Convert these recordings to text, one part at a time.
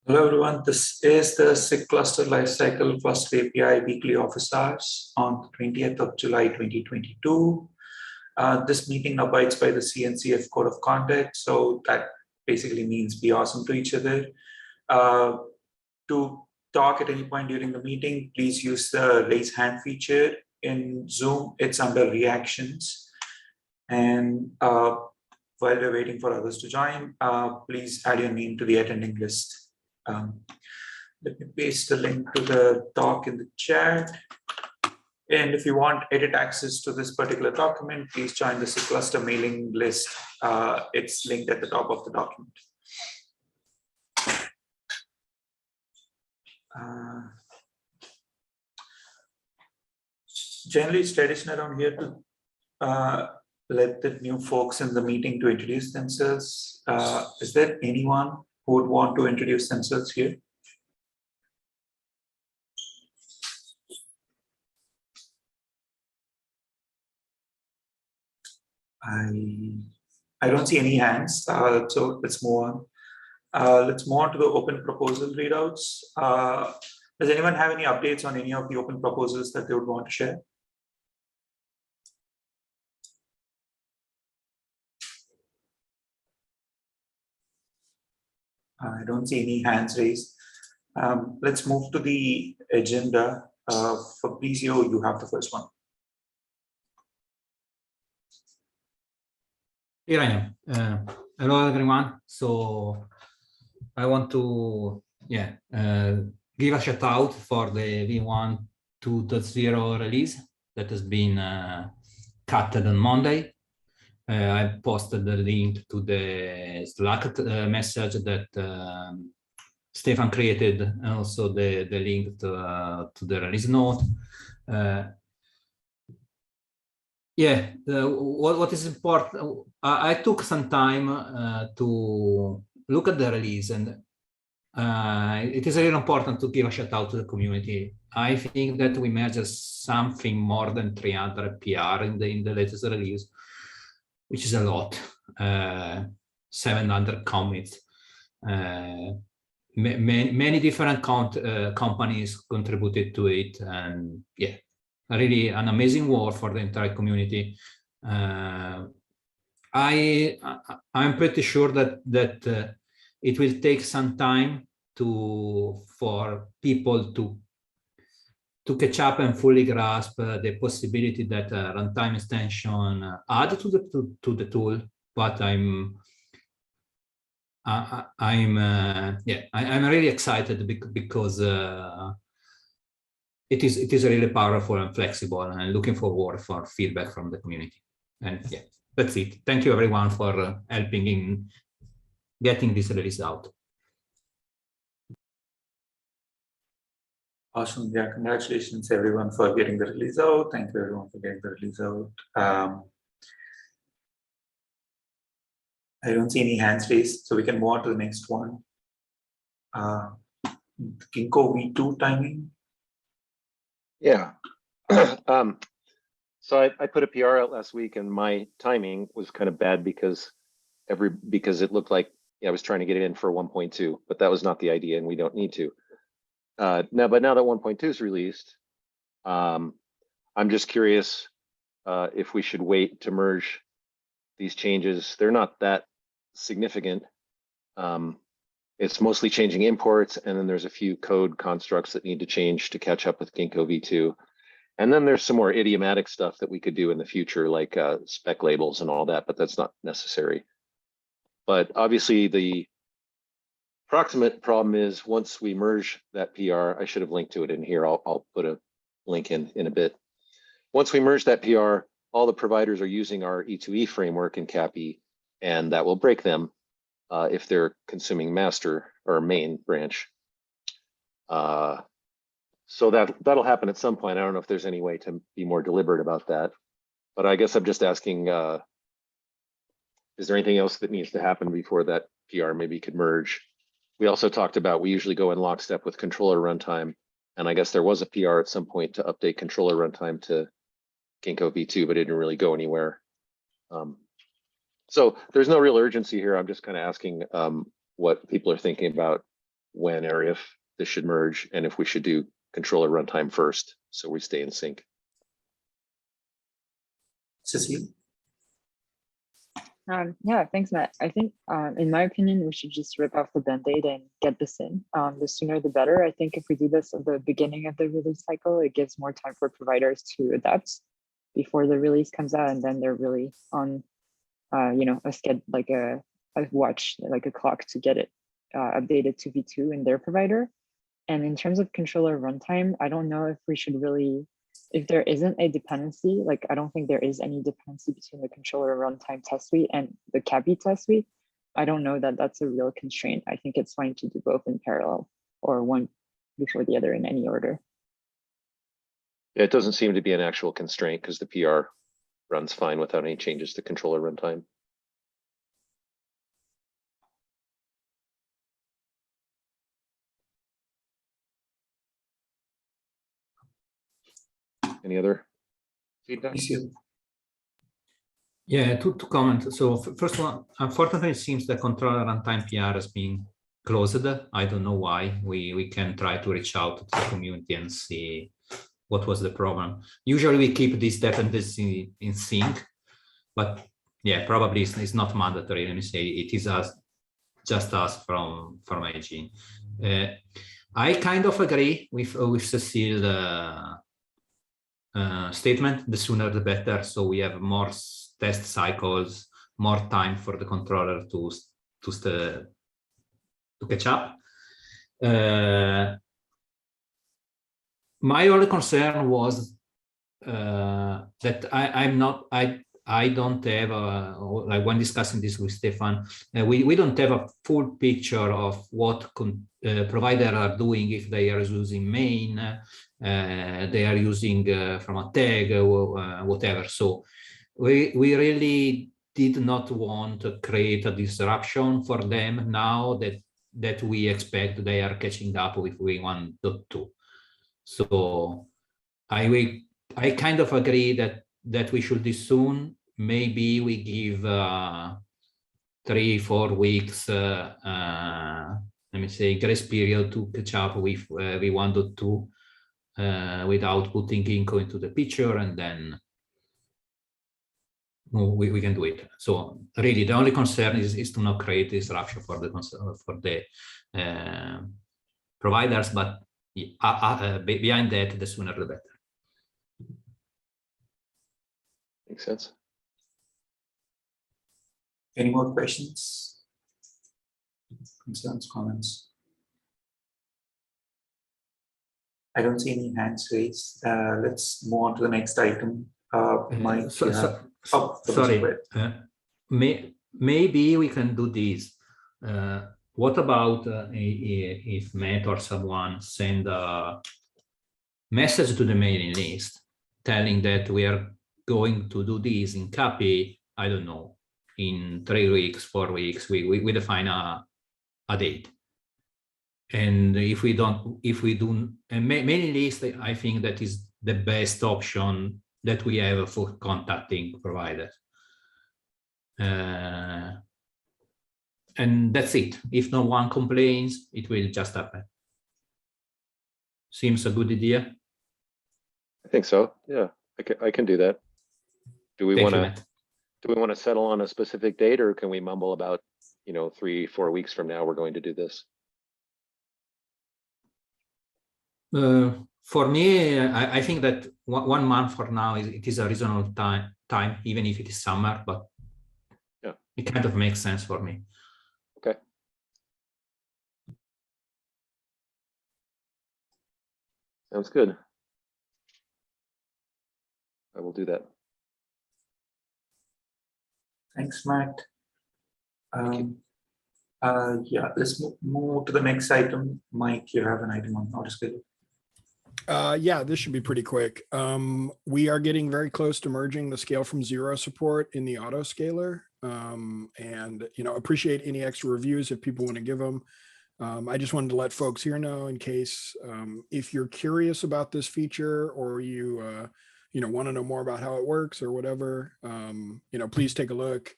Hello everyone, this is the SIG Cluster Lifecycle Cluster API weekly office hours on the 20th of July 2022. This meeting abides by the CNCF Code of Conduct, so that basically means be awesome to each other. To talk at any point during the meeting, please use the raise hand feature in Zoom. It's under reactions. And while we're waiting for others to join, please add your name to the attending list. Let me paste the link to the talk in the chat. And if you want edit access to this particular document, please join the SIG cluster mailing list. It's linked at the top of the document. Generally, it's tradition around here to let the new folks in the meeting to introduce themselves. Is there anyone who would want to introduce themselves here? I don't see any hands, so let's move on. Let's move on to the open proposal readouts. Does anyone have any updates on any of the open proposals that they would want to share? I don't see any hands raised. Let's move to the agenda. Fabrizio, you have the first one. Here I am. Hello, everyone. So I want to give a shout out for the V1 2.0 release that has been cut on Monday. I posted the link to the Slack message that Stefan created, and also the link to the release note. What is important, I took some time to look at the release, and it is really important to give a shout out to the community. I think that we merged something more than 300 PR in the latest release, which is a lot. 700 commits. Many different companies contributed to it, and yeah, really an amazing work for the entire community. I'm pretty sure that it will take some time for people to catch up and fully grasp the possibility that runtime extension add to the tool. But I'm really excited because it is really powerful and flexible, and looking forward for feedback from the community. And yeah, that's it. Thank you everyone for helping in getting this release out. Awesome. Yeah, congratulations everyone for getting the release out. Thank you everyone for getting the release out. I don't see any hands raised, so we can move on to the next one. Ginkgo V2 timing. Yeah. So I put a PR out last week, and my timing was kind of bad because it looked like I was trying to get it in for 1.2, but that was not the idea, and we don't need to. But now that 1.2 is released, I'm just curious if we should wait to merge these changes. They're not that significant. It's mostly changing imports, and then there's a few code constructs that need to change to catch up with Ginkgo V2. And then there's some more idiomatic stuff that we could do in the future, like spec labels and all that, but that's not necessary. But obviously the proximate problem is once we merge that PR, I should have linked to it in here. I'll put a link in a bit. Once we merge that PR, all the providers are using our E2E framework in CAPI, and that will break them if they're consuming master or main branch. So that'll happen at some point. I don't know if there's any way to be more deliberate about that, but I guess I'm just asking, is there anything else that needs to happen before that PR maybe could merge? We also talked about, we usually go in lockstep with controller runtime, and I guess there was a PR at some point to update controller runtime to Ginkgo V2, but it didn't really go anywhere. So there's no real urgency here. I'm just kind of asking what people are thinking about when or if this should merge, and if we should do controller runtime first, so we stay in sync. Cecile? Yeah, thanks, Matt. I think, in my opinion, we should just rip off the Band-Aid and get this in. The sooner the better. I think if we do this at the beginning of the release cycle, it gives more time for providers to adapt before the release comes out, and then they're really on, a schedule, like a watch, like a clock to get it updated to V2 in their provider. And in terms of controller runtime, I don't know if we should really, if there isn't a dependency, like I don't think there is any dependency between the controller runtime test suite and the CAPI test suite. I don't know that that's a real constraint. I think it's fine to do both in parallel or one before the other in any order. Yeah, it doesn't seem to be an actual constraint because the PR runs fine without any changes to controller runtime. Any other feedback? Yeah, to comment. So first one, unfortunately, it seems the controller runtime PR has been closed. I don't know why. We can try to reach out to the community and see what was the problem. Usually we keep this dependency in sync, but yeah, probably it's not mandatory. Let me say it is just us from IG. I kind of agree with Cecile's statement. The sooner the better, so we have more test cycles, more time for the controller to catch up. My only concern was that I don't have like when discussing this with Stefan, we don't have a full picture of what providers are doing, if they are using main, they are using from a tag or whatever. So we really did not want to create a disruption for them now that we expect they are catching up with V1.2. So I kind of agree that we should do soon. Maybe we give 3-4 weeks, let me say, grace period to catch up with V1.2 without putting Ginkgo into the picture, and then we can do it. So really, the only concern is to not create disruption for the providers, but behind that, the sooner the better. Makes sense. Any more questions? Concerns, comments? I don't see any hands raised. Let's move on to the next item. Mike, sorry. Maybe we can do this. What about if Matt or someone send a message to the mailing list telling that we are going to do this in CAPI, I don't know, in 3 weeks, 4 weeks, we define a date. And if we do a mailing list, I think that is the best option that we have for contacting providers. And that's it. If no one complains, it will just happen. Seems a good idea. I think so. Yeah, I can do that. Do we want to settle on a specific date, or can we mumble about, 3-4 weeks from now we're going to do this? For me, I think that 1 month for now it is a reasonable time, even if it is summer, but yeah, it kind of makes sense for me. Okay. Sounds good. I will do that. Thanks, Matt. Thank you. Yeah, let's move to the next item. Mike, you have an item on autoscaler. Yeah, this should be pretty quick. We are getting very close to merging the scale from 0 support in the autoscaler. And, appreciate any extra reviews if people want to give them. I just wanted to let folks here know in case if you're curious about this feature, or you want to know more about how it works or whatever, please take a look.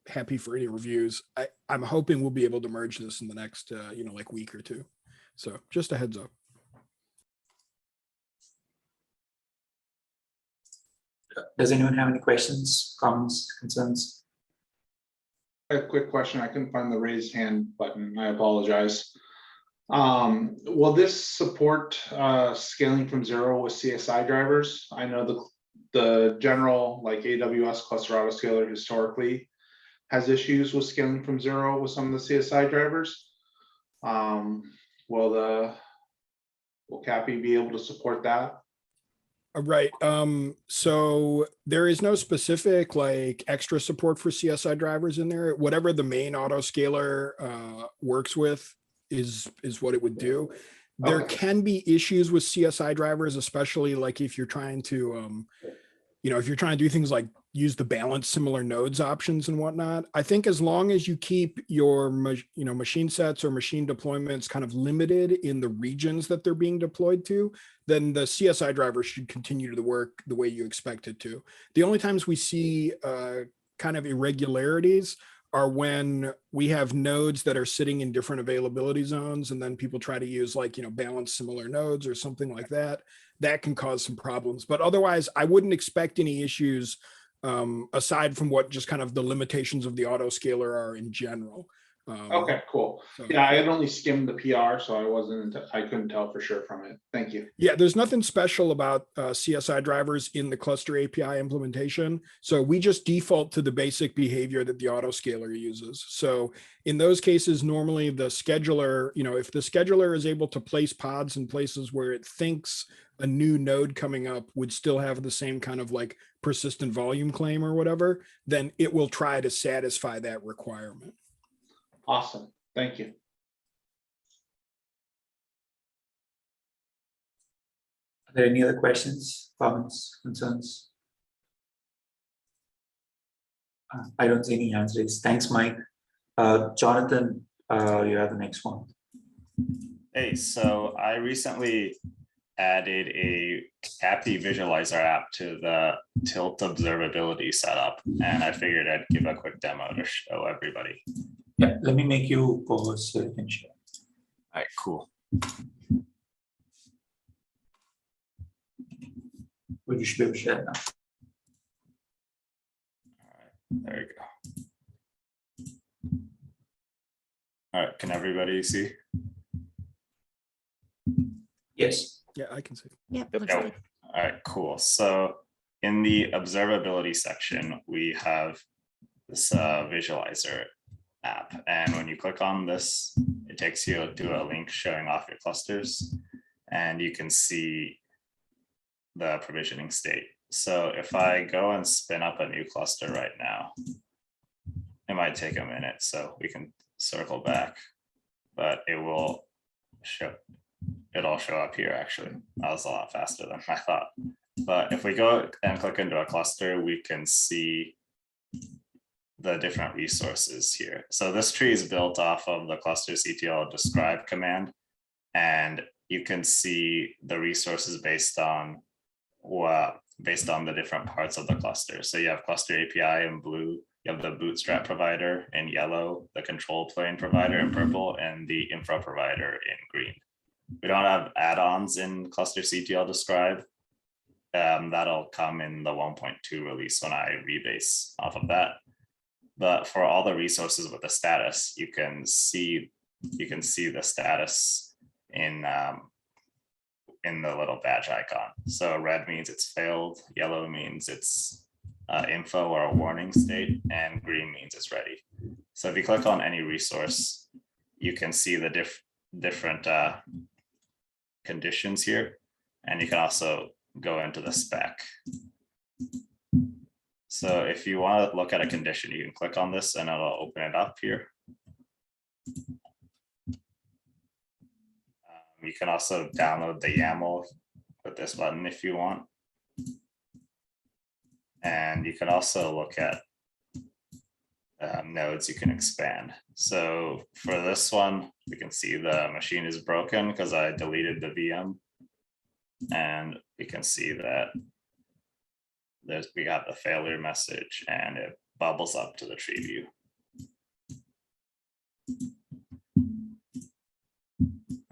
Happy for any reviews. I'm hoping we'll be able to merge this in the next, like week or two. So just a heads up. Does anyone have any questions, comments, concerns? A quick question. I couldn't find the raised hand button. I apologize. Will this support scaling from 0 with CSI drivers? I know the general like AWS cluster autoscaler historically has issues with scaling from 0 with some of the CSI drivers. Will CAPI be able to support that? Right. So there is no specific like extra support for CSI drivers in there. Whatever the main autoscaler works with is what it would do. There Okay. can be issues with CSI drivers, especially like if you're trying to if you're trying to do things like use the balance similar nodes options and whatnot. I think as long as you keep your machine sets or machine deployments kind of limited in the regions that they're being deployed to, then the CSI driver should continue to work the way you expect it to. The only times we see kind of irregularities are when we have nodes that are sitting in different availability zones, and then people try to use like, balance similar nodes or something like that. That can cause some problems. But otherwise, I wouldn't expect any issues aside from what just kind of the limitations of the autoscaler are in general. Okay, cool. So, Yeah, I had only skimmed the PR, so I couldn't tell for sure from it. Thank you. yeah, there's nothing special about CSI drivers in the cluster API implementation. So we just default to the basic behavior that the autoscaler uses. So in those cases, normally the scheduler, if the scheduler is able to place pods in places where it thinks a new node coming up would still have the same kind of like persistent volume claim or whatever, then it will try to satisfy that requirement. Awesome. Thank you. Are there any other questions, comments, concerns? I don't see any hands raised. Thanks, Mike. Jonathan, you have the next one. Hey, so I recently added a CAPI visualizer app to the Tilt observability setup, and I figured I'd give a quick demo to show everybody. Yeah, let me make you co-host so you can share. All right, cool. But you should be able to share now. All right, there we go. All right, can everybody see? Yes. Yeah, I can see. Yep. Yep. Looks good. All right, cool. So in the observability section, we have this visualizer app. And when you click on this, it takes you to a link showing off your clusters, and you can see the provisioning state. So if I go and spin up a new cluster right now, it might take a minute, so we can circle back, but it will show. It'll show up here. Actually, that was a lot faster than I thought. But if we go and click into a cluster, we can see the different resources here. So this tree is built off of the cluster CTL describe command, and you can see the resources based on the different parts of the cluster. So you have cluster API in blue, you have the bootstrap provider in yellow, the control plane provider in purple, and the infra provider in green. We don't have add-ons in cluster CTL describe. That'll come in the 1.2 release when I rebase off of that. But for all the resources with the status, you can see the status in the little badge icon. So red means it's failed, yellow means it's info or a warning state, and green means it's ready. So if you click on any resource, you can see the different conditions here, and you can also go into the spec. So if you want to look at a condition, you can click on this and it'll open it up here. You can also download the YAML with this button if you want. And you can also look at nodes you can expand. So for this one, we can see the machine is broken because I deleted the VM. And we can see that we got the failure message and it bubbles up to the tree view.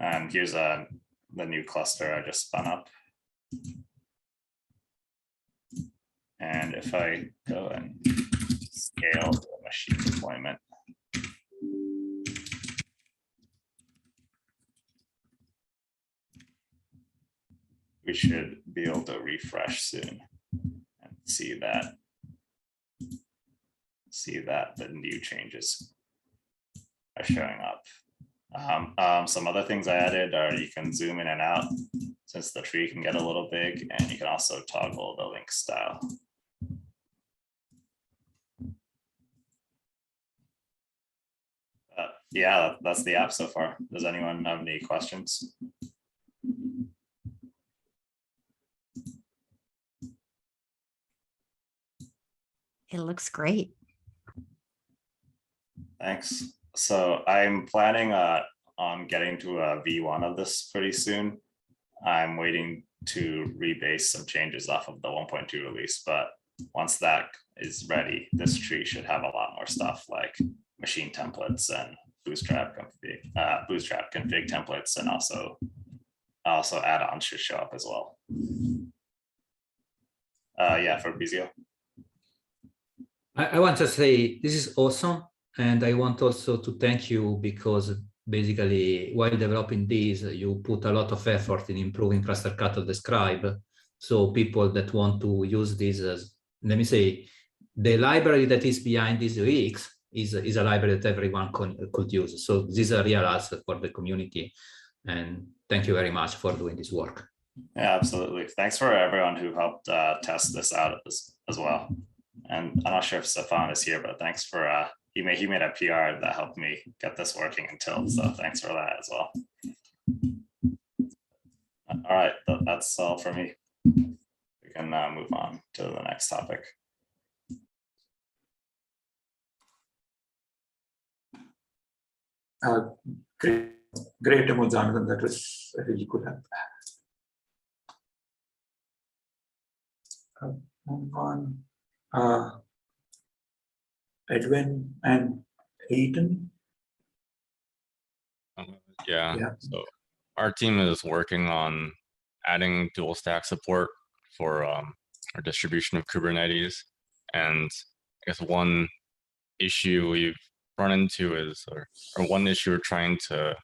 And here's the new cluster I just spun up. And if I go and scale the machine deployment, we should be able to refresh soon and see that the new changes are showing up. Some other things I added are you can zoom in and out since the tree can get a little big, and you can also toggle the link style. Yeah, that's the app so far. Does anyone have any questions? It looks great. Thanks. So I'm planning on getting to a V1 of this pretty soon. I'm waiting to rebase some changes off of the 1.2 release, but once that is ready, this tree should have a lot more stuff like machine templates and bootstrap config templates, and also add-ons should show up as well. Yeah, Fabrizio. I want to say this is awesome. And I want also to thank you because basically while developing this, you put a lot of effort in improving cluster cut of the scribe. So people that want to use this as, let me say, the library that is behind this UX is a library that everyone could use. So this is a real asset for the community. And thank you very much for doing this work. Yeah, absolutely. Thanks for everyone who helped test this out as well. And I'm not sure if Stefan is here, but thanks for he made a PR that helped me get this working until, so thanks for that as well. All right, that's all for me. We can move on to the next topic. Great demo, Jonathan. That was a really good help. Move on. Edwin and Aiton. Yeah. Yeah. So our team is working on adding dual stack support for our distribution of Kubernetes. And I guess one issue we've run into is, or one issue we're trying to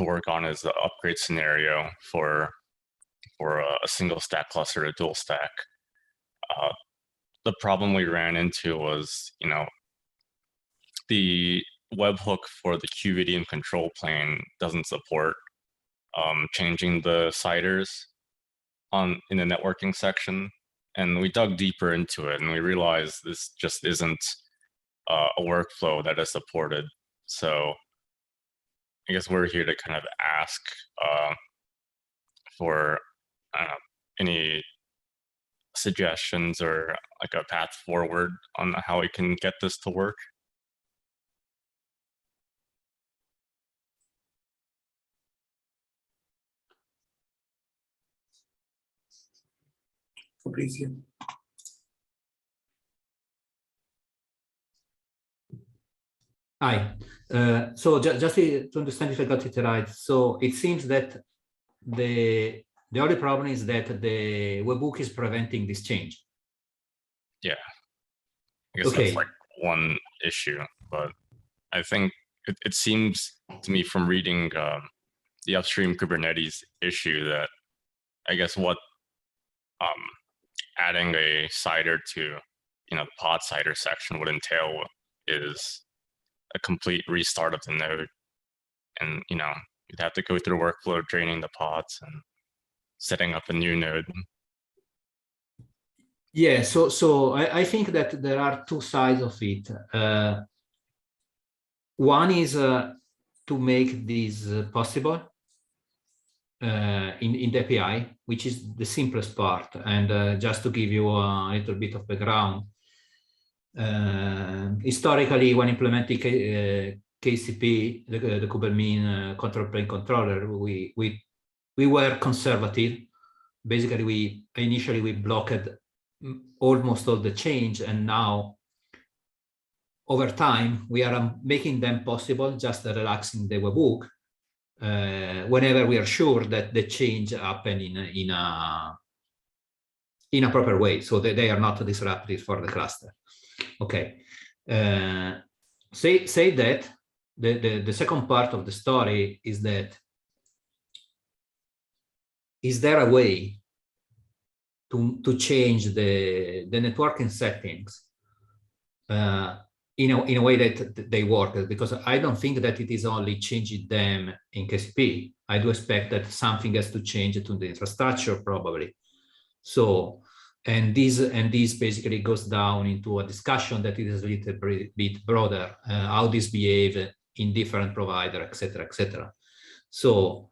work on is the upgrade scenario for a single stack cluster to dual stack. The problem we ran into was, the webhook for the QVDM control plane doesn't support changing the CIDRs in the networking section. And we dug deeper into it and we realized this just isn't a workflow that is supported. So I guess we're here to kind of ask for any suggestions or like a path forward on how we can get this to work. Fabrizio. Hi. So just to understand if I got it right, so it seems that the only problem is that the webhook is preventing this change. Yeah, I guess Okay. That's like one issue, but I think it seems to me from reading the upstream Kubernetes issue that I guess what adding a CIDR to the pod CIDR section would entail is a complete restart of the node, and you'd have to go through a workflow of draining the pods and setting up a new node. Yeah, so I think that there are two sides of it. One is to make this possible in the API, which is the simplest part. And just to give you a little bit of background, historically, when implementing KCP, the Kubernetes control plane controller, we were conservative. Basically, initially we blocked almost all the change, and now over time we are making them possible, just relaxing the webhook. whenever we are sure that the change happened in a proper way, so that they are not disruptive for the cluster. Okay. Say that the second part of the story is that, is there a way to change the networking settings in a way that they work? Because I don't think that it is only changing them in KCP. I do expect that something has to change to the infrastructure probably. So, and this basically goes down into a discussion that is a little bit broader, how this behave in different provider, etc., etc. So,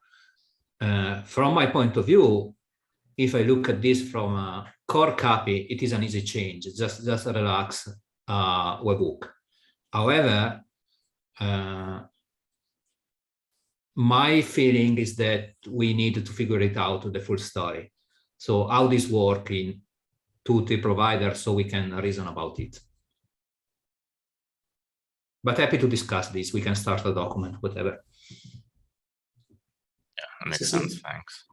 from my point of view, if I look at this from a core copy, it is an easy change. Just relax webhook. However, my feeling is that we need to figure it out, the full story. So how this work in 2-3 providers, so we can reason about it. But happy to discuss this. We can start a document, whatever. Yeah, that makes sense. Thanks.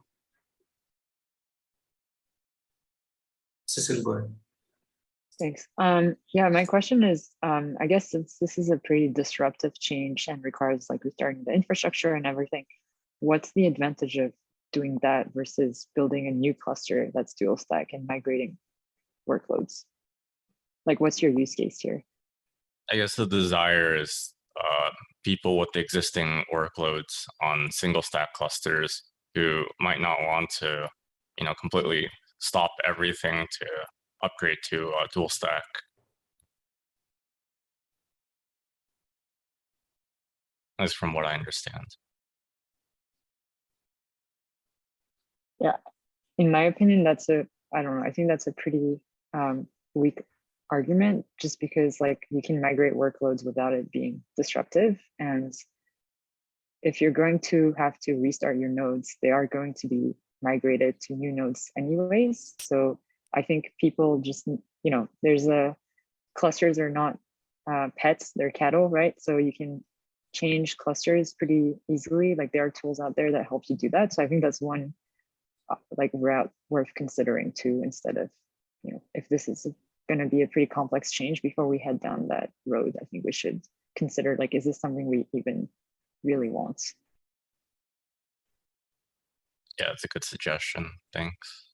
Cecil, go ahead. Thanks. Yeah, my question is, I guess since this is a pretty disruptive change and requires like restarting the infrastructure and everything, what's the advantage of doing that versus building a new cluster that's dual stack and migrating workloads? Like, what's your use case here? I guess the desire is people with existing workloads on single stack clusters who might not want to, completely stop everything to upgrade to dual stack. That's from what I understand. Yeah, in my opinion, I don't know, I think that's a pretty weak argument, just because like you can migrate workloads without it being disruptive. And if you're going to have to restart your nodes, they are going to be migrated to new nodes anyways. So I think people just, clusters are not pets, they're cattle, right? So you can change clusters pretty easily. Like there are tools out there that help you do that. So I think that's one route worth considering too, instead of, if this is going to be a pretty complex change before we head down that road, I think we should consider, like, is this something we even really want? Yeah, it's a good suggestion. Thanks.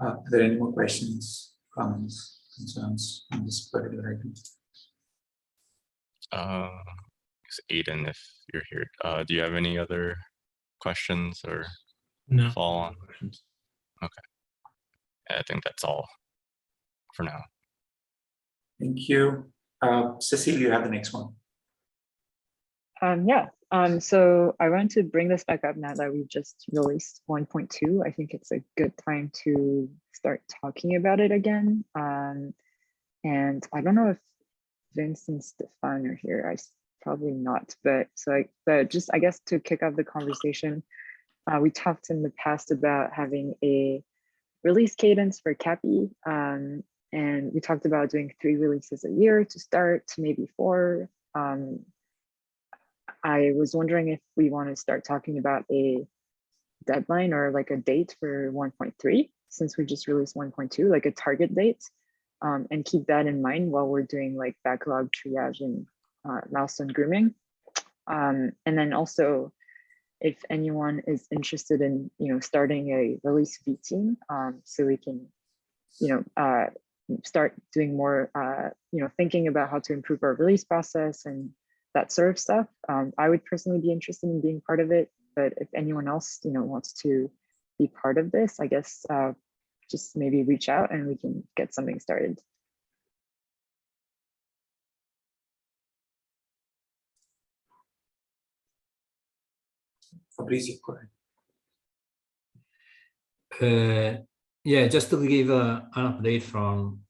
Are there any more questions, comments, concerns on this particular item? Aiden, if you're here, do you have any other questions or No. follow on? Okay. I think that's all for now. Thank you. Cecile, you have the next one. So I want to bring this back up now that we've just released 1.2. I think it's a good time to start talking about it again. And I don't know if Vince and Stefan are here. Probably not, but just, I guess, to kick off the conversation, we talked in the past about having a release cadence for CAPI, and we talked about doing 3 releases a year to start, maybe 4. I was wondering if we want to start talking about a deadline or like a date for 1.3, since we just released 1.2, like a target date, and keep that in mind while we're doing like backlog triage and milestone grooming. And then also, if anyone is interested in, starting a release V team, so we can, start doing more, thinking about how to improve our release process and that sort of stuff. I would personally be interested in being part of it, but if anyone else, wants to be part of this, I guess just maybe reach out and we can get something started. Fabrizio, go ahead. Yeah, just to give an update from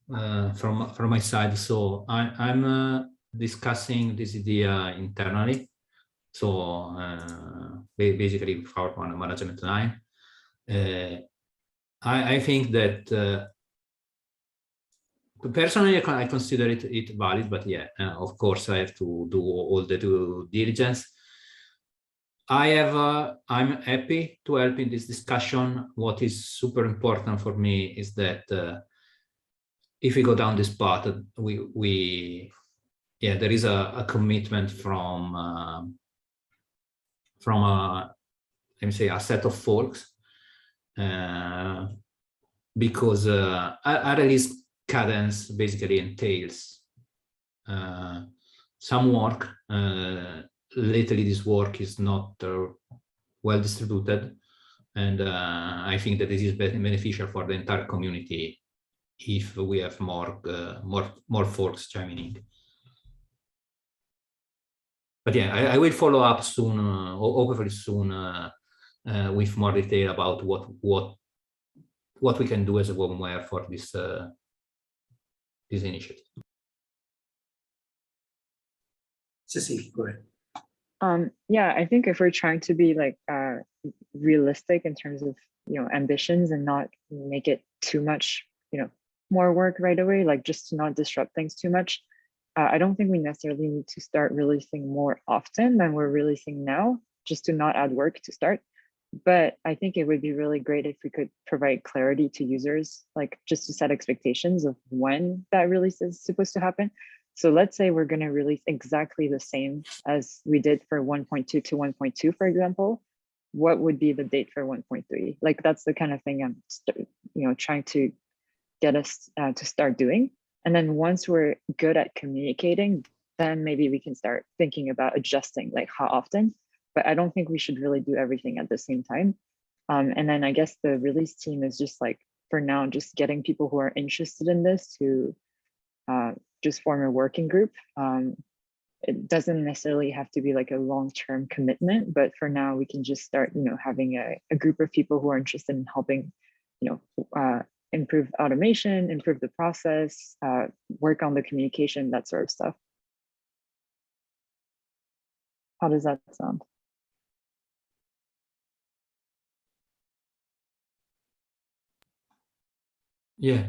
my side. So I'm discussing this idea internally. So basically for our management line. I think that personally, I consider it valid, but yeah, of course, I have to do all the due diligence. I'm happy to help in this discussion. What is super important for me is that if we go down this path, there is a commitment from let me say, a set of folks, because a release cadence basically entails some work. Lately, this work is not well distributed, and I think that this is beneficial for the entire community if we have more folks chiming in. But yeah, I will follow up soon, hopefully soon, with more detail about what we can do as a VMware for this initiative. Ceci, go ahead. Yeah, I think if we're trying to be like realistic in terms of ambitions and not make it too much more work right away, like just to not disrupt things too much, I don't think we necessarily need to start releasing more often than we're releasing now, just to not add work to start. But I think it would be really great if we could provide clarity to users, like just to set expectations of when that release is supposed to happen. So let's say we're going to release exactly the same as we did for 1.2 to 1.2, for example. What would be the date for 1.3? Like that's the kind of thing I'm trying to get us to start doing. And then once we're good at communicating, then maybe we can start thinking about adjusting, like how often. But I don't think we should really do everything at the same time. And then I guess the release team is just like, for now, just getting people who are interested in this to just form a working group. It doesn't necessarily have to be like a long-term commitment, but for now we can just start, having a group of people who are interested in helping, improve automation, improve the process, work on the communication, that sort of stuff. How does that sound? Yeah,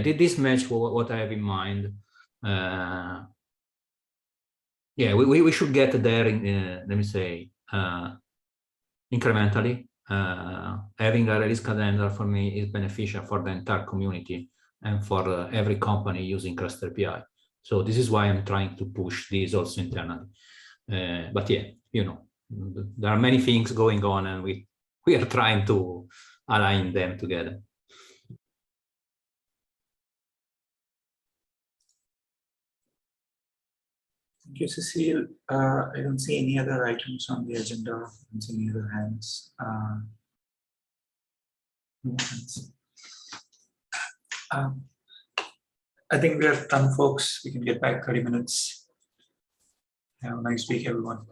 this match what I have in mind. Yeah, we should get there in, let me say, incrementally. Having a release calendar for me is beneficial for the entire community and for every company using Cluster API. So this is why I'm trying to push this also internally. But yeah, there are many things going on, and we are trying to align them together. Thank you, Cecile. I don't see any other items on the agenda. I don't see any other hands. No hands. I think we are done, folks. We can get back 30 minutes. Have a nice week, everyone.